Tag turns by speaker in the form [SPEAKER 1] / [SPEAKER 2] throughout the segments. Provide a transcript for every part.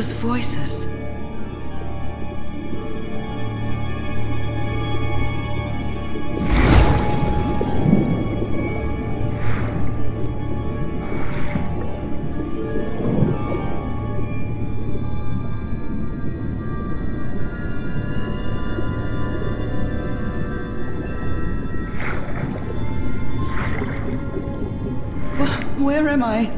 [SPEAKER 1] those voices? Where am I?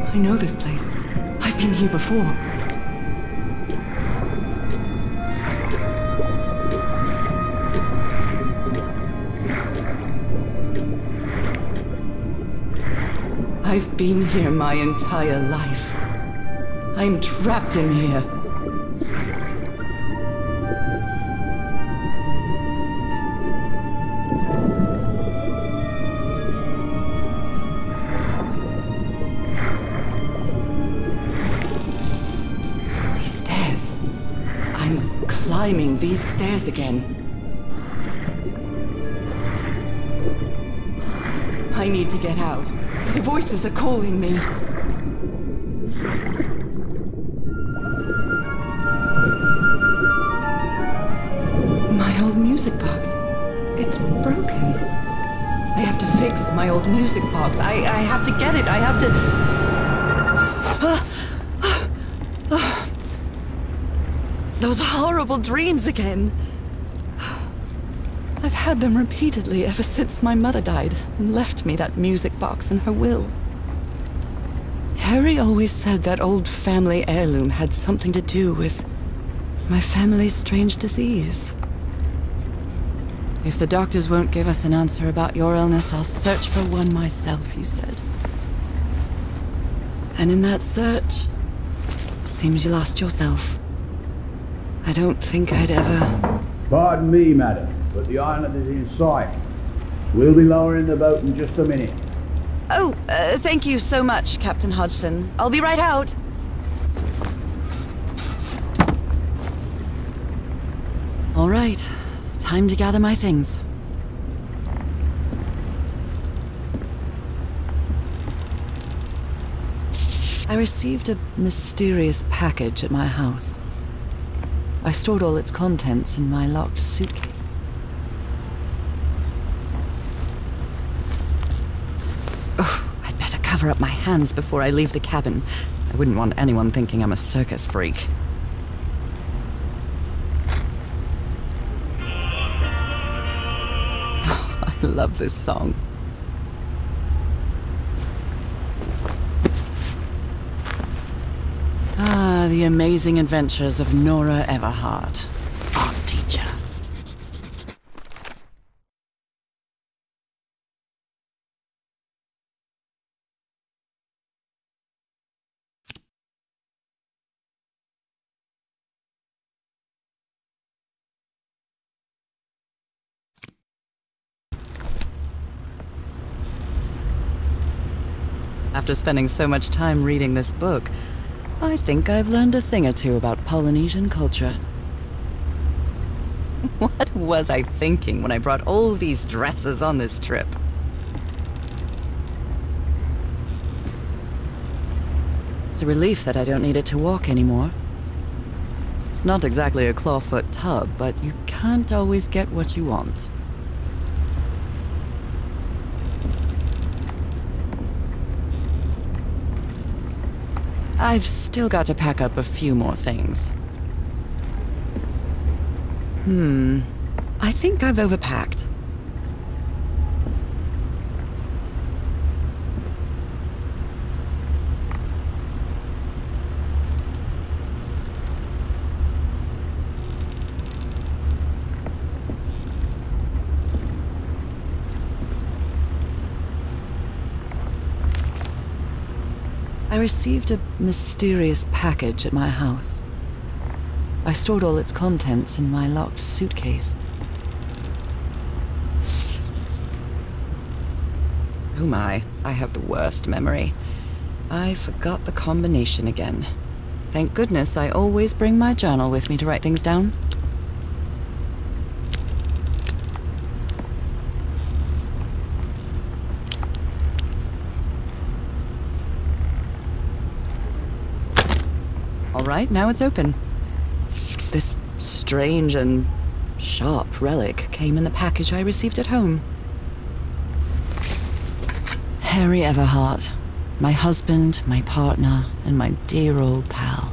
[SPEAKER 1] I know this place. I've been here before. I've been here my entire life. I'm trapped in here. These stairs. I'm climbing these stairs again. I need to get out. The voices are calling me. My old music box. It's broken. I have to fix my old music box. I have to get it. I have to... Those horrible dreams again. I've had them repeatedly ever since my mother died and left me that music box in her will. Harry always said that old family heirloom had something to do with my family's strange disease. If the doctors won't give us an answer about your illness, I'll search for one myself, you said. And in that search, it seems you lost yourself. I don't think I'd ever...
[SPEAKER 2] Pardon me, madam, but the island is in sight. We'll be lowering the boat in just a minute.
[SPEAKER 1] Oh, thank you so much, Captain Hodgson. I'll be right out. All right, time to gather my things. I received a mysterious package at my house. I stored all its contents in my locked suitcase. Oh, I'd better cover up my hands before I leave the cabin. I wouldn't want anyone thinking I'm a circus freak. Oh, I love this song. Ah, the amazing adventures of Norah Everhart, art teacher. After spending so much time reading this book, I think I've learned a thing or two about Polynesian culture. What was I thinking when I brought all these dresses on this trip? It's a relief that I don't need it to walk anymore. It's not exactly a clawfoot tub, but you can't always get what you want. I've still got to pack up a few more things. I think I've overpacked. I received a mysterious package at my house. I stored all its contents in my locked suitcase. Oh my, I have the worst memory. I forgot the combination again. Thank goodness I always bring my journal with me to write things down. All right, now it's open. This strange and sharp relic came in the package I received at home. Harry Everhart, my husband, my partner, and my dear old pal.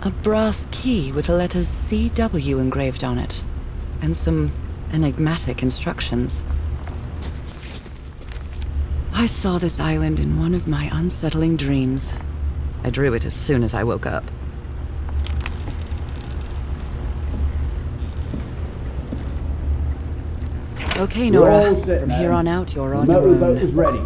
[SPEAKER 1] A brass key with the letters CW engraved on it, and some enigmatic instructions. I saw this island in one of my unsettling dreams. I drew it as soon as I woke up. Okay, Norah. From here on out, you're on your own.
[SPEAKER 2] The motorboat is ready.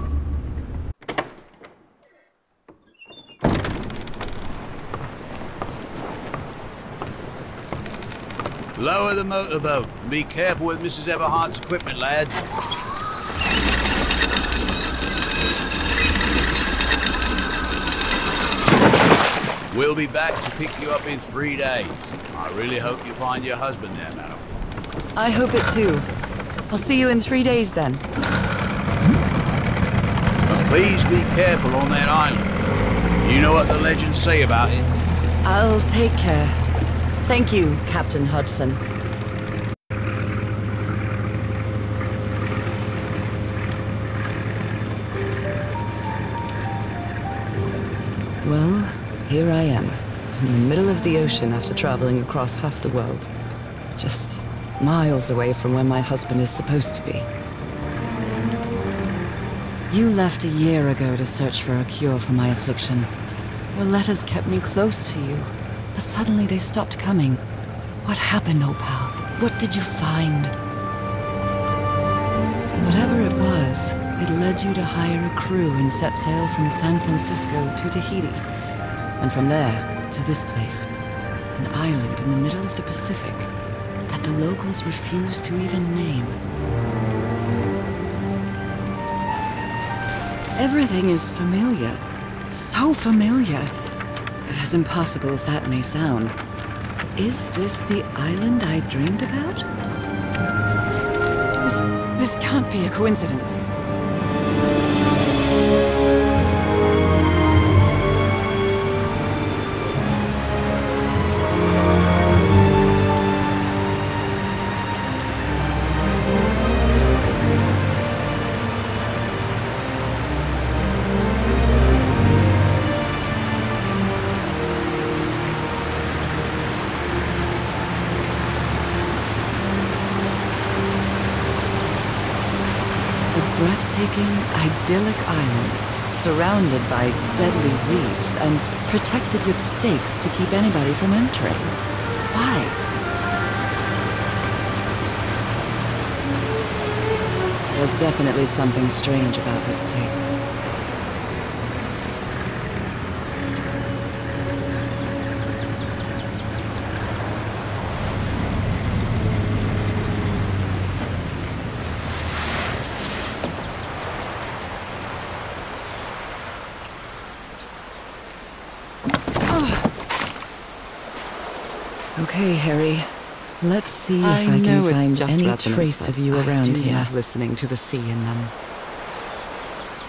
[SPEAKER 2] Lower the motorboat and be careful with Mrs. Everhart's equipment, lads. We'll be back to pick you up in 3 days. I really hope you find your husband there, madam.
[SPEAKER 1] I hope it too. I'll see you in 3 days then.
[SPEAKER 2] But please be careful on that island. You know what the legends say about it.
[SPEAKER 1] I'll take care. Thank you, Captain Hudson. Well, here I am, in the middle of the ocean after traveling across half the world. Just miles away from where my husband is supposed to be. You left a year ago to search for a cure for my affliction. Your letters kept me close to you, but suddenly they stopped coming. What happened, old pal? What did you find? Whatever it was, it led you to hire a crew and set sail from San Francisco to Tahiti. And from there, to this place, an island in the middle of the Pacific that the locals refuse to even name. Everything is familiar. So familiar. As impossible as that may sound. Is this the island I dreamed about? This can't be a coincidence. Breathtaking, idyllic island, surrounded by deadly reefs and protected with stakes to keep anybody from entering. Why? There's definitely something strange about this place. Okay, Harry. Let's see if I can find any trace of you around here. I do love listening to the sea in them.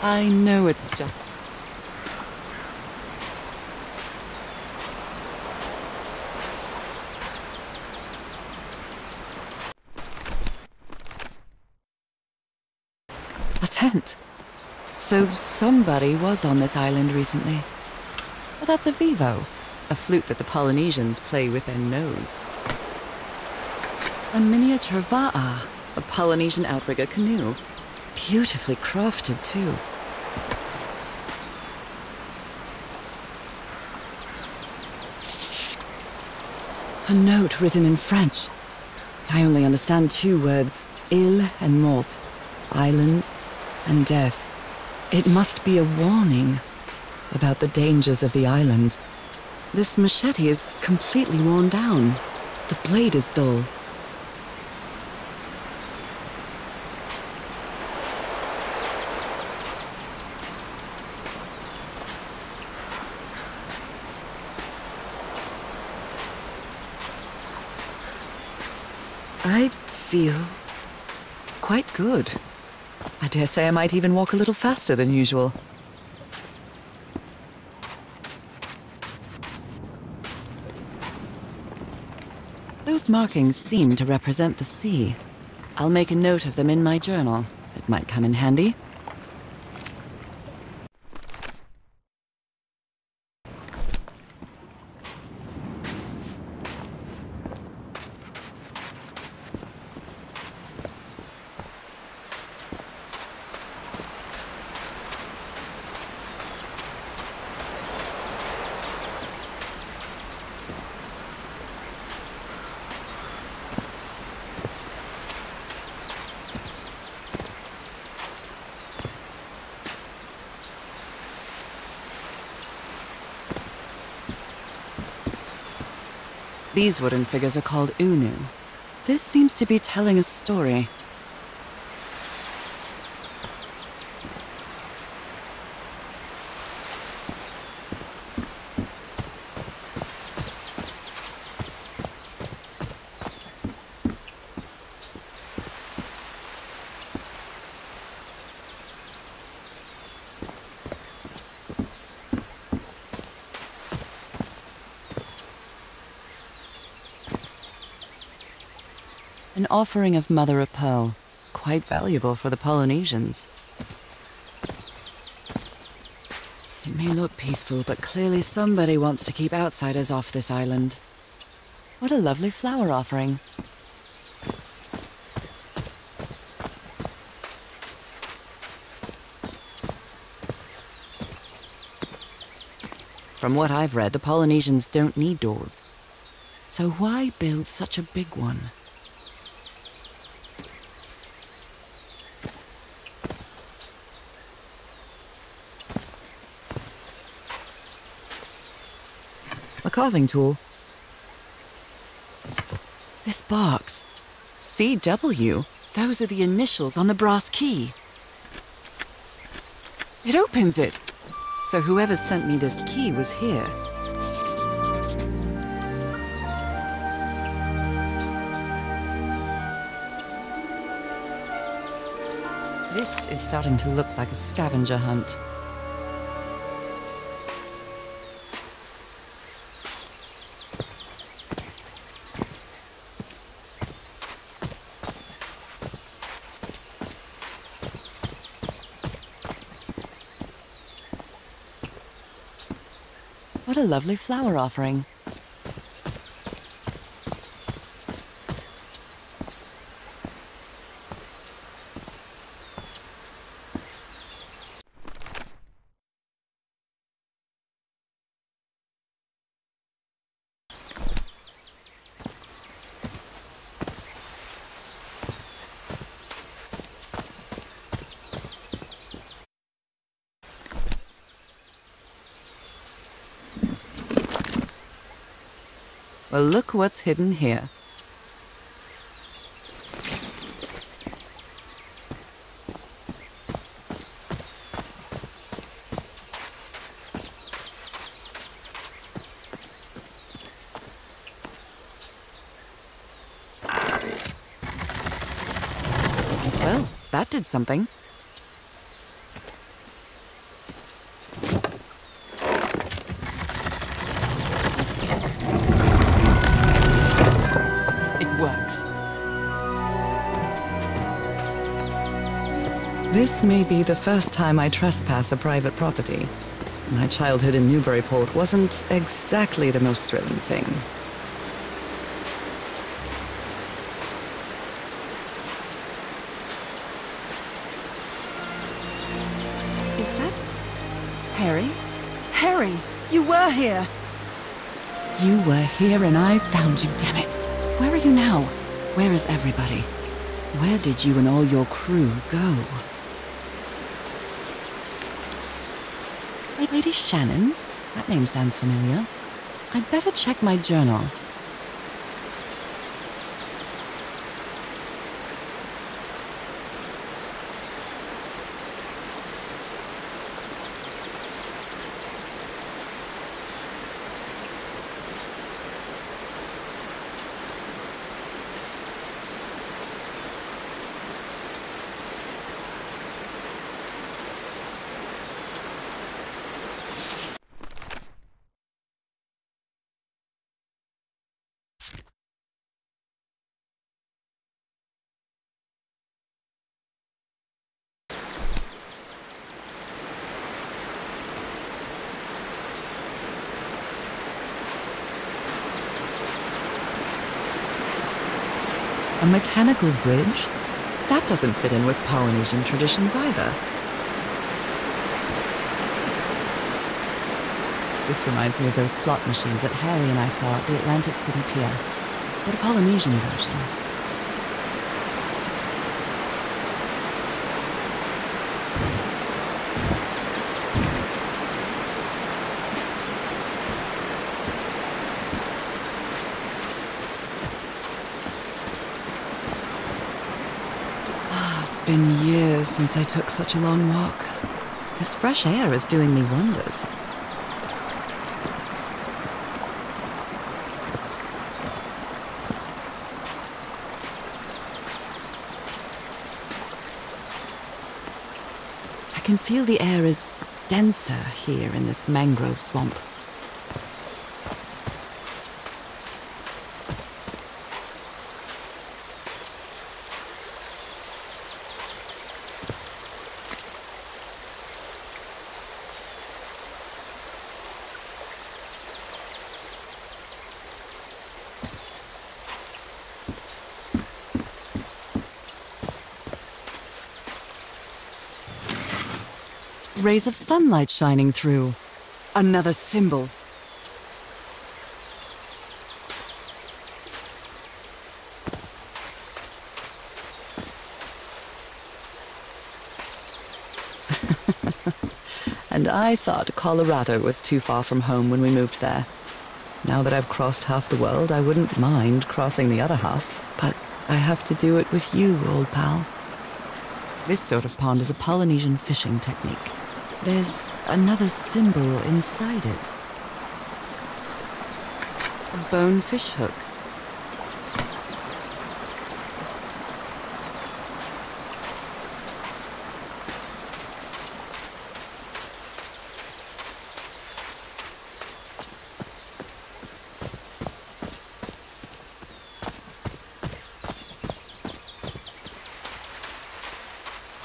[SPEAKER 1] I know it's just... a tent. So somebody was on this island recently. Well, that's a vivo. A flute that the Polynesians play with their nose. A miniature va'a, a Polynesian outrigger canoe. Beautifully crafted, too. A note written in French. I only understand 2 words, île and mort, island and death. It must be a warning about the dangers of the island. This machete is completely worn down. The blade is dull. I feel quite good. I dare say I might even walk a little faster than usual. Those markings seem to represent the sea. I'll make a note of them in my journal. It might come in handy. These wooden figures are called Unu. This seems to be telling a story. An offering of mother of pearl, quite valuable for the Polynesians. It may look peaceful, but clearly somebody wants to keep outsiders off this island. What a lovely flower offering. From what I've read, the Polynesians don't need doors. So why build such a big one? A carving tool. This box. CW. Those are the initials on the brass key. It opens it. So whoever sent me this key was here. This is starting to look like a scavenger hunt. What a lovely flower offering. Well, look what's hidden here. Well, that did something. This may be the first time I trespass a private property. My childhood in Newburyport wasn't exactly the most thrilling thing. Is that Harry? Harry, you were here! You were here and I found you, damn it. Where are you now? Where is everybody? Where did you and all your crew go? Lady Shannon? That name sounds familiar. I'd better check my journal. A mechanical bridge? That doesn't fit in with Polynesian traditions either. This reminds me of those slot machines that Harry and I saw at the Atlantic City Pier, but a Polynesian version. It's been years since I took such a long walk. This fresh air is doing me wonders. I can feel the air is denser here in this mangrove swamp. Rays of sunlight shining through. Another symbol. And I thought Colorado was too far from home when we moved there. Now that I've crossed half the world, I wouldn't mind crossing the other half. But I have to do it with you, old pal. This sort of pond is a Polynesian fishing technique. There's another symbol inside it. A bone fish hook.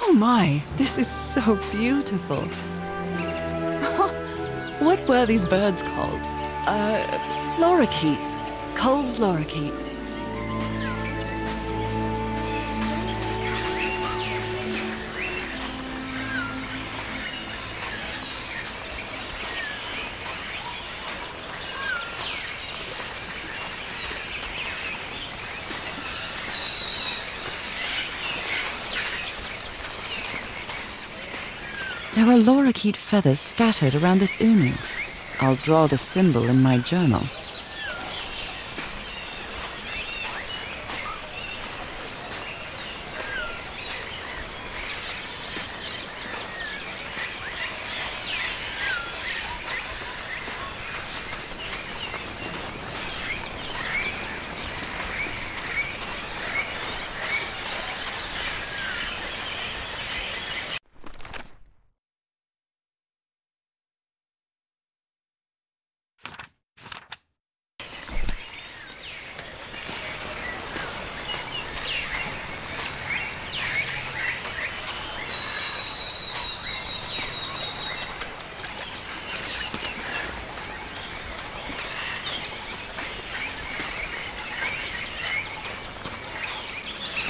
[SPEAKER 1] Oh my, this is so beautiful. What were these birds called? Lorikeets. Cole's lorikeets. There are lorikeet feathers scattered around this unu. I'll draw the symbol in my journal.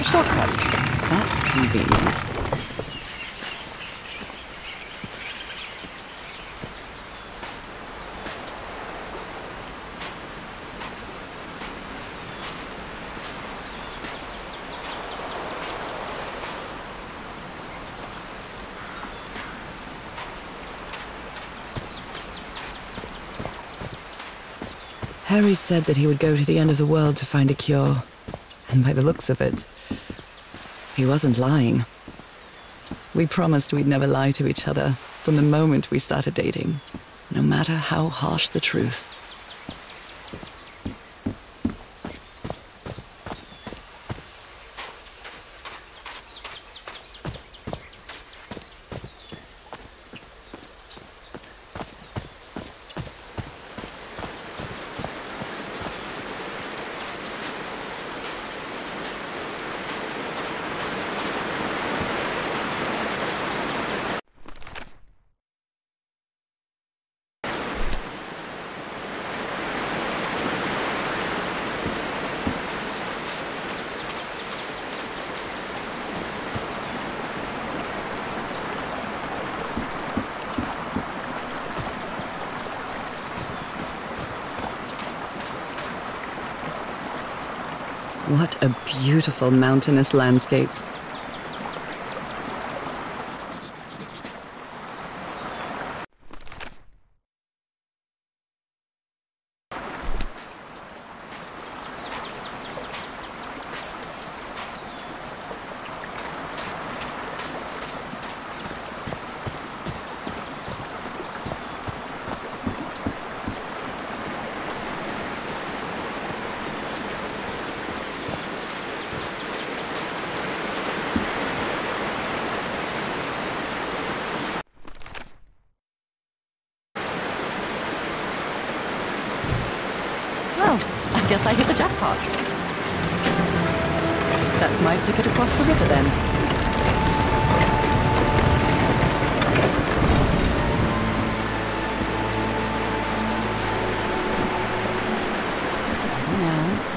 [SPEAKER 1] Shortcut. That's convenient. Harry said that he would go to the end of the world to find a cure. And by the looks of it, he wasn't lying. We promised we'd never lie to each other from the moment we started dating, no matter how harsh the truth. What a beautiful mountainous landscape. Well, I guess I hit the jackpot. That's my ticket across the river then. Steady now.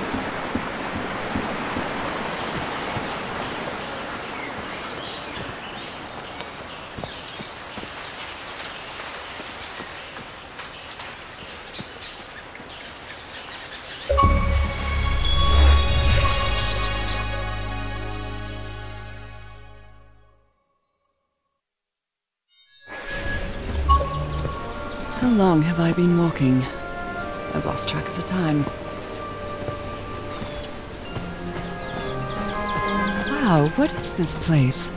[SPEAKER 1] How long have I been walking? I've lost track of the time. Wow, what is this place?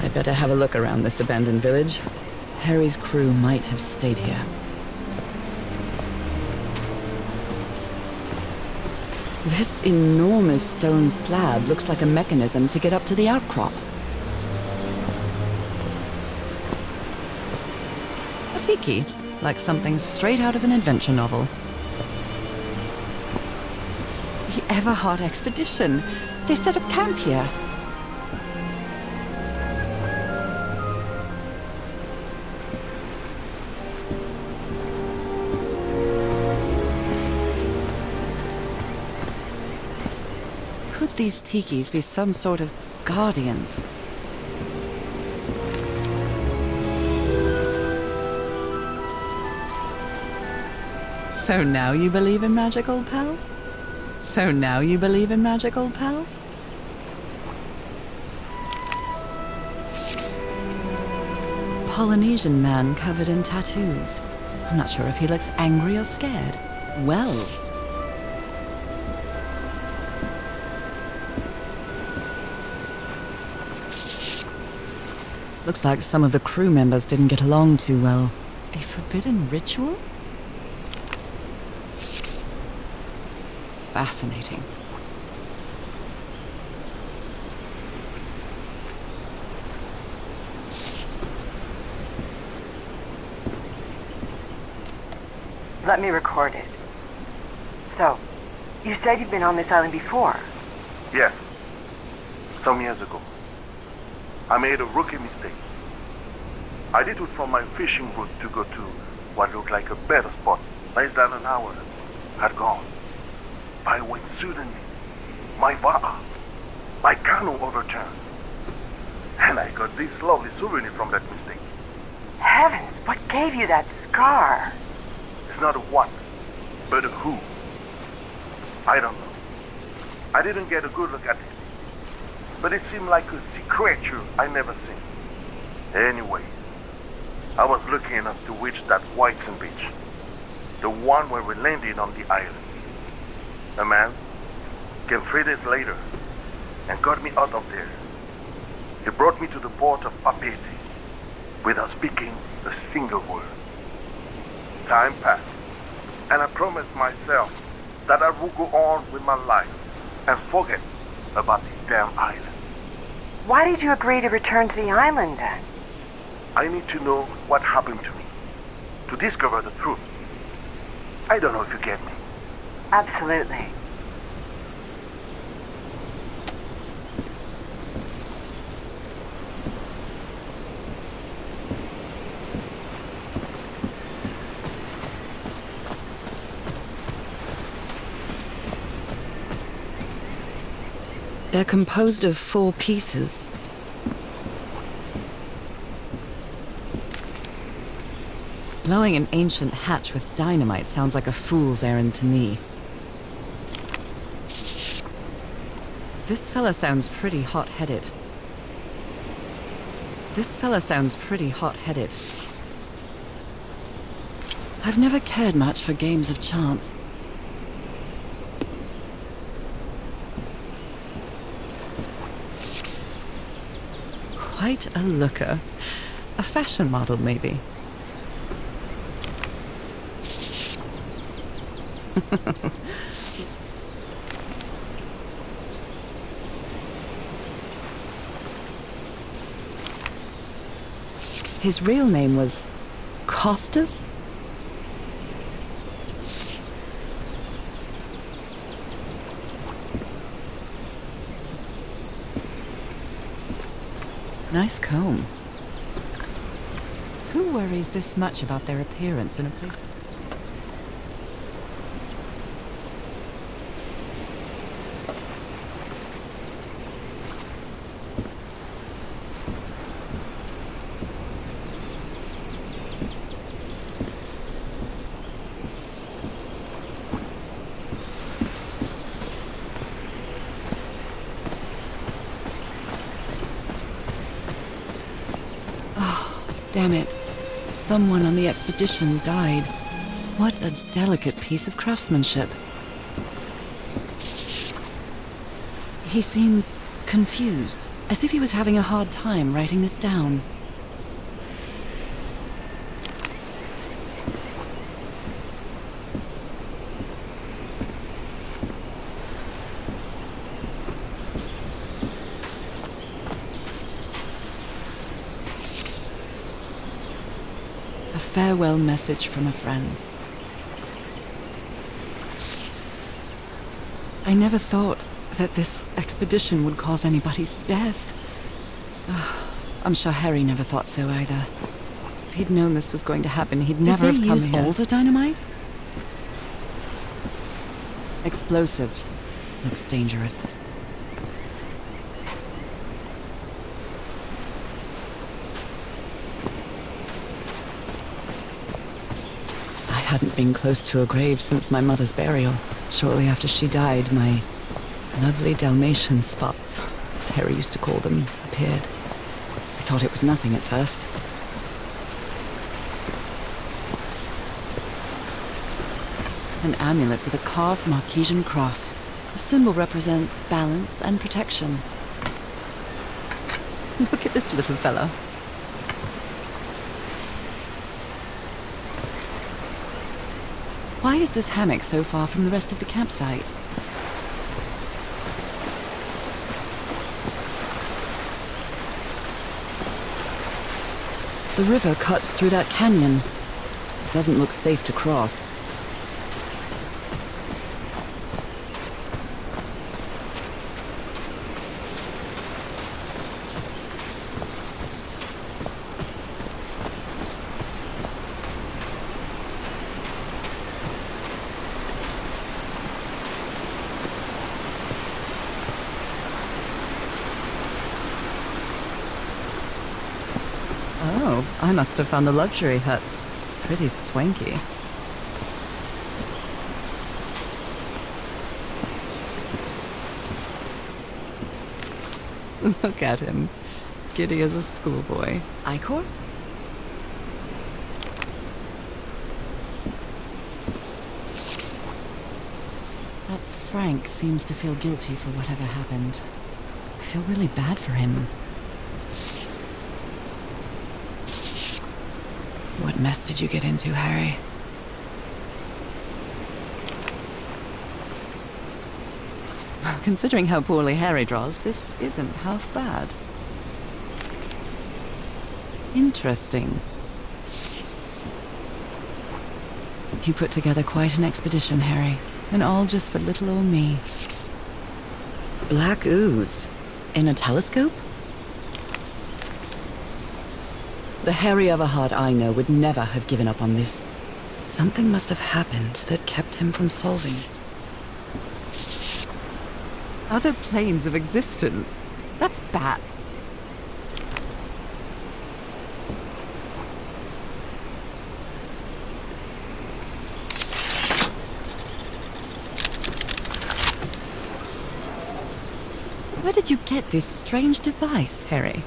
[SPEAKER 1] I'd better have a look around this abandoned village. Harry's crew might have stayed here. This enormous stone slab looks like a mechanism to get up to the outcrop. Tiki, like something straight out of an adventure novel. The Everhard expedition. They set up camp here. Could these tikis be some sort of guardians? So now you believe in magic, old pal? So now you believe in magic, old pal? Polynesian man covered in tattoos. I'm not sure if he looks angry or scared. Well. Looks like some of the crew members didn't get along too well. A forbidden ritual? Fascinating.
[SPEAKER 3] Let me record it. So, you said you've been on this island before?
[SPEAKER 4] Yes. Some years ago. I made a rookie mistake. I detoed from my fishing route to go to what looked like a better spot. Less than an hour had gone. By when suddenly, my canoe overturned. And I got this lovely souvenir from that mistake.
[SPEAKER 3] Heavens, what gave you that scar?
[SPEAKER 4] It's not a what, but a who. I don't know. I didn't get a good look at it. But it seemed like a sea creature I never seen. Anyway, I was lucky enough to reach that white sand beach. The one where we landed on the island. A man came 3 days later and got me out of there. He brought me to the port of Papeete without speaking a single word. Time passed, and I promised myself that I would go on with my life and forget about this damn island.
[SPEAKER 3] Why did you agree to return to the island then?
[SPEAKER 4] I need to know what happened to me, to discover the truth. I don't know if you get me.
[SPEAKER 3] Absolutely.
[SPEAKER 1] They're composed of 4 pieces. Blowing an ancient hatch with dynamite sounds like a fool's errand to me. This fella sounds pretty hot-headed. I've never cared much for games of chance. Quite a looker. A fashion model, maybe. His real name was Costas? Nice comb. Who worries this much about their appearance in a place? Damn it. Someone on the expedition died. What a delicate piece of craftsmanship. He seems confused, as if he was having a hard time writing this down. A farewell message from a friend. I never thought that this expedition would cause anybody's death. I'm sure Harry never thought so either. If he'd known this was going to happen, he'd never have come here. Did they use all the dynamite? Explosives. Looks dangerous. I hadn't been close to a grave since my mother's burial. Shortly after she died, my lovely Dalmatian spots, as Harry used to call them, appeared. I thought it was nothing at first. An amulet with a carved Marquesian cross. The symbol represents balance and protection. Look at this little fella. Why is this hammock so far from the rest of the campsite? The river cuts through that canyon. It doesn't look safe to cross. Oh, I must have found the luxury huts. Pretty swanky. Look at him. Giddy as a schoolboy. Icor? That Frank seems to feel guilty for whatever happened. I feel really bad for him. What mess did you get into, Harry? Considering how poorly Harry draws, this isn't half bad. Interesting. You put together quite an expedition, Harry. And all just for little old me. Black ooze? In a telescope? The Harry Everhard I know would never have given up on this. Something must have happened that kept him from solving. Other planes of existence? That's bats. Where did you get this strange device, Harry?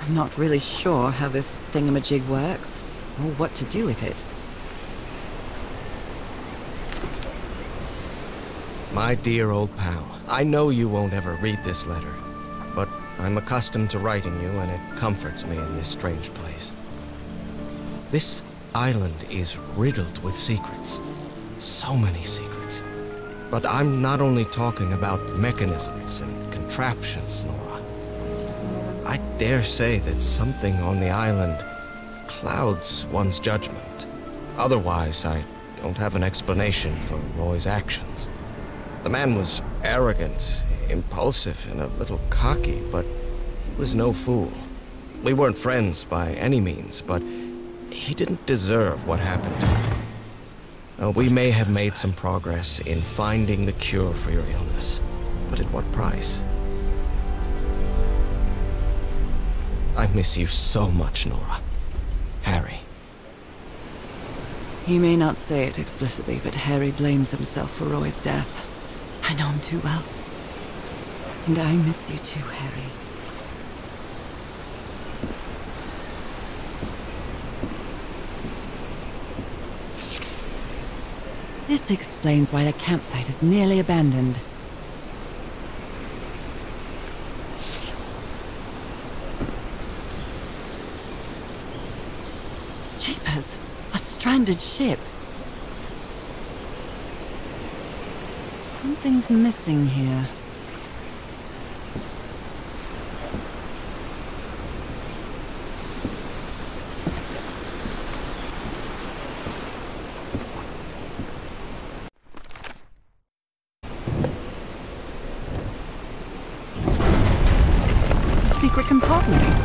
[SPEAKER 1] I'm not really sure how this thingamajig works, or what to do with it.
[SPEAKER 5] My dear old pal, I know you won't ever read this letter, but I'm accustomed to writing you, and it comforts me in this strange place. This island is riddled with secrets. So many secrets. But I'm not only talking about mechanisms and contraptions, Norah. I dare say that something on the island clouds one's judgment. Otherwise, I don't have an explanation for Roy's actions. The man was arrogant, impulsive, and a little cocky, but he was no fool. We weren't friends by any means, but he didn't deserve what happened to him. We may have made some progress in finding the cure for your illness, but at what price? I miss you so much, Norah. Harry.
[SPEAKER 1] He may not say it explicitly, but Harry blames himself for Roy's death. I know him too well. And I miss you too, Harry. This explains why the campsite is nearly abandoned. Jeepers! A stranded ship! Something's missing here. A secret compartment.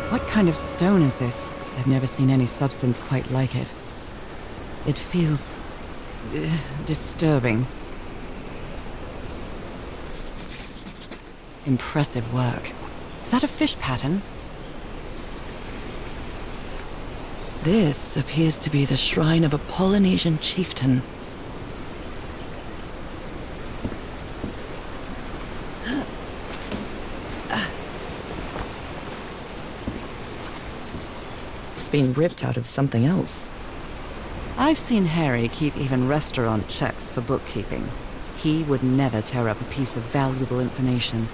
[SPEAKER 1] What kind of stone is this? I've never seen any substance quite like it. It feels disturbing. Impressive work. Is that a fish pattern? This appears to be the shrine of a Polynesian chieftain. Been ripped out of something else. I've seen Harry keep even restaurant checks for bookkeeping. He would never tear up a piece of valuable information.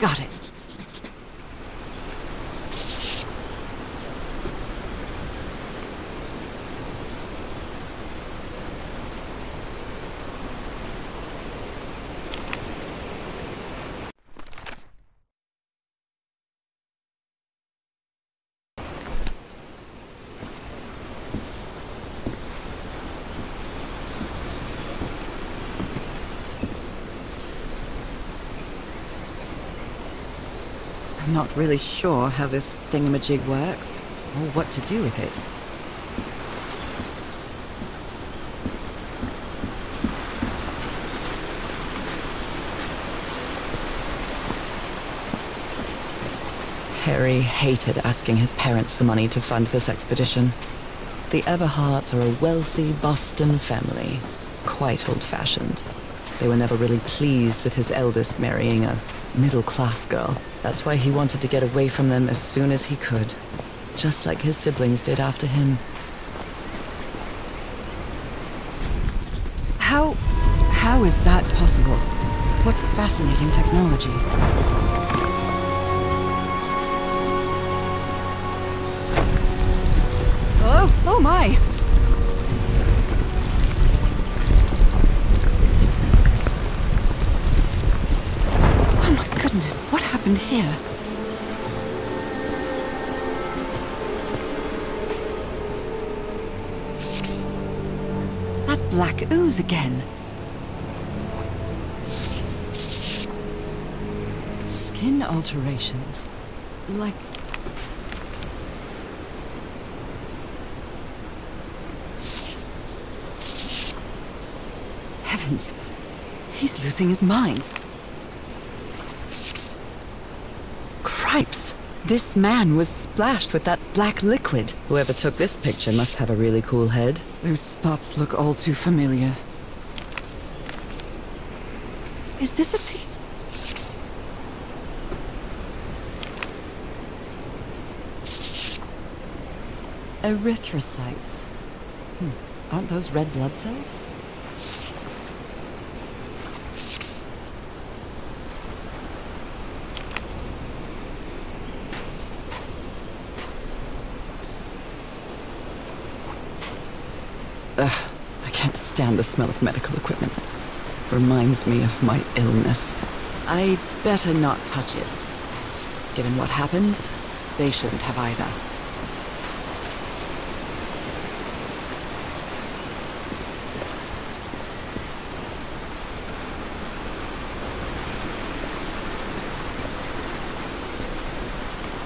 [SPEAKER 1] Got it. I'm not really sure how this thingamajig works, or what to do with it. Harry hated asking his parents for money to fund this expedition. The Everharts are a wealthy Boston family, quite old-fashioned. They were never really pleased with his eldest marrying a middle-class girl. That's why he wanted to get away from them as soon as he could, just like his siblings did after him. How is that possible? What fascinating technology. Oh my! Oh my goodness, what happened here? That black ooze again. Skin alterations. Like... Heavens, he's losing his mind. Cripes, this man was splashed with that black liquid. Whoever took this picture must have a really cool head. Those spots look all too familiar. Is this a erythrocytes? Aren't those red blood cells? Ugh, I can't stand the smell of medical equipment. Reminds me of my illness. I better not touch it. Given what happened, they shouldn't have either.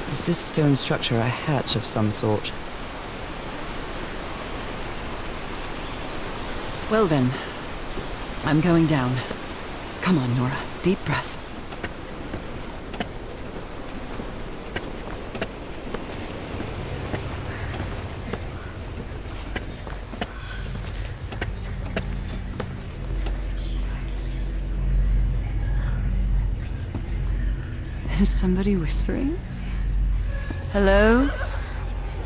[SPEAKER 1] Is this stone structure a hatch of some sort? Well then, I'm going down. Come on, Norah. Deep breath. Is somebody whispering? Hello?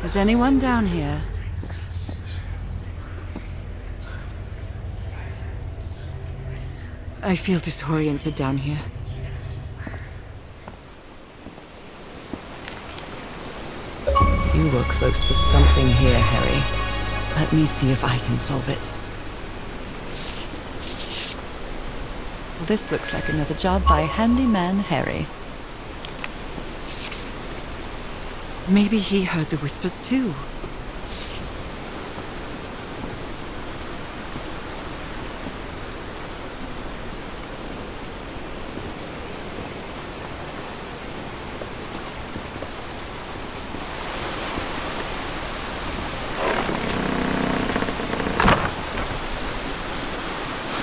[SPEAKER 1] Is anyone down here? I feel disoriented down here. You were close to something here, Harry. Let me see if I can solve it. This looks like another job by Handyman Harry. Maybe he heard the whispers too.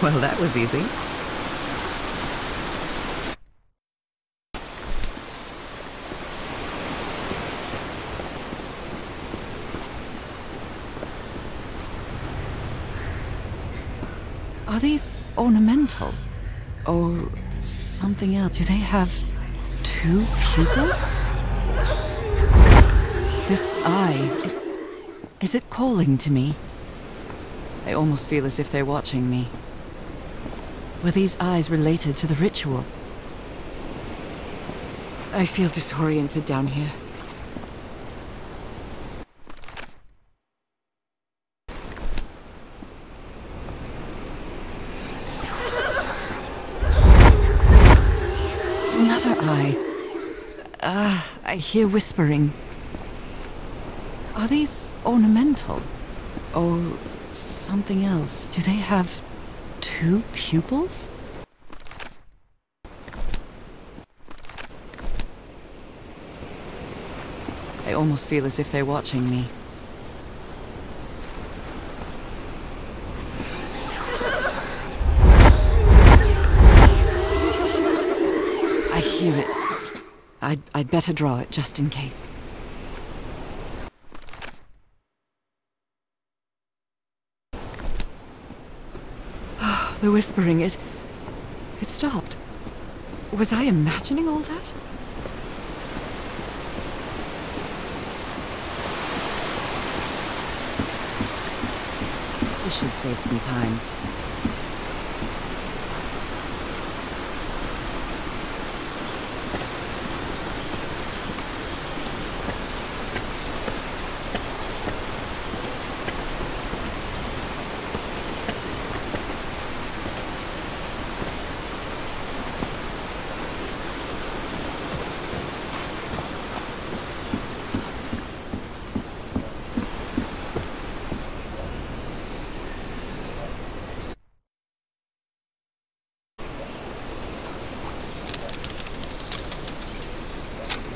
[SPEAKER 1] Well, that was easy. Are these ornamental? Or something else? Do they have two pupils? This eye, is it calling to me? I almost feel as if they're watching me. Were these eyes related to the ritual? I feel disoriented down here. Another eye. I hear whispering. Are these ornamental? Or something else? Do they have two pupils? I almost feel as if they're watching me. I hear it. I'd better draw it just in case. The whispering, it stopped. Was I imagining all that? This should save some time.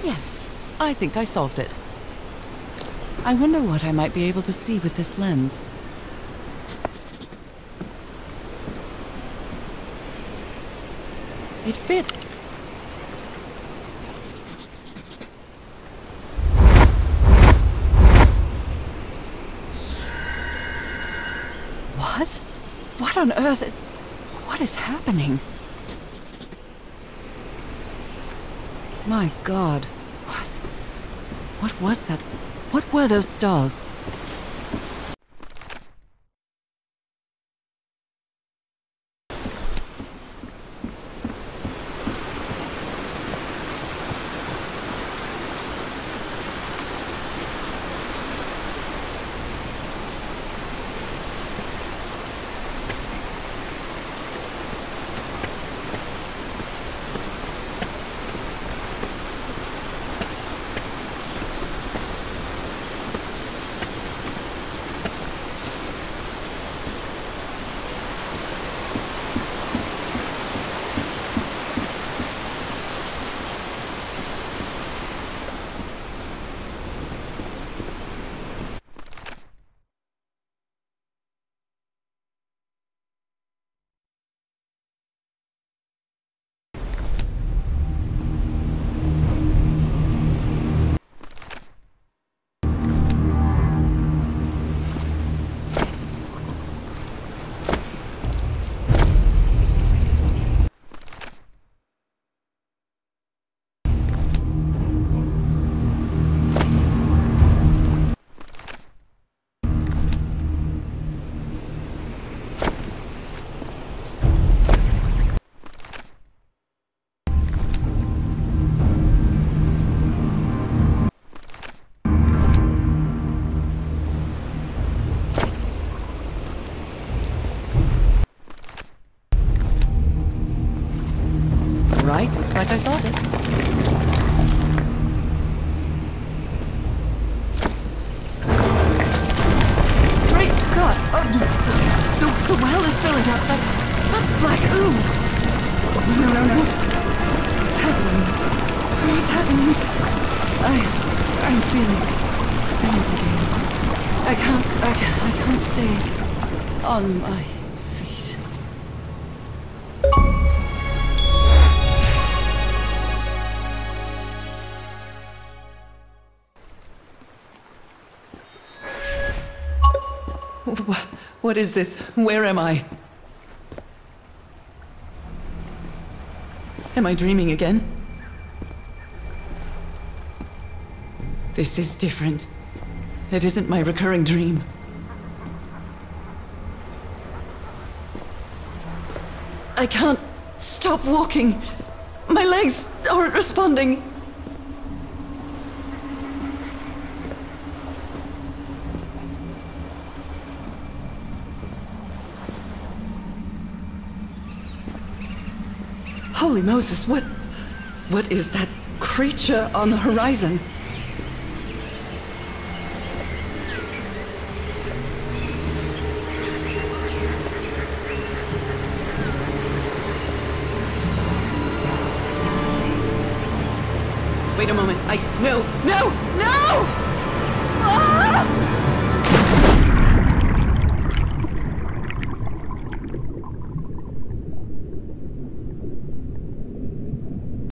[SPEAKER 1] Yes, I think I solved it. I wonder what I might be able to see with this lens. It fits. What? What on earth? What is happening? My God, what was that? What were those stars? Right, looks like I solved it. Great Scott! Oh, the well is filling up. That's black ooze. No. What's happening? What's happening? I'm feeling faint again. I can't stay on my feet. What is this? Where am I? Am I dreaming again? This is different. It isn't my recurring dream. I can't stop walking. My legs aren't responding. Holy Moses, what is that creature on the horizon? Wait a moment, no! No!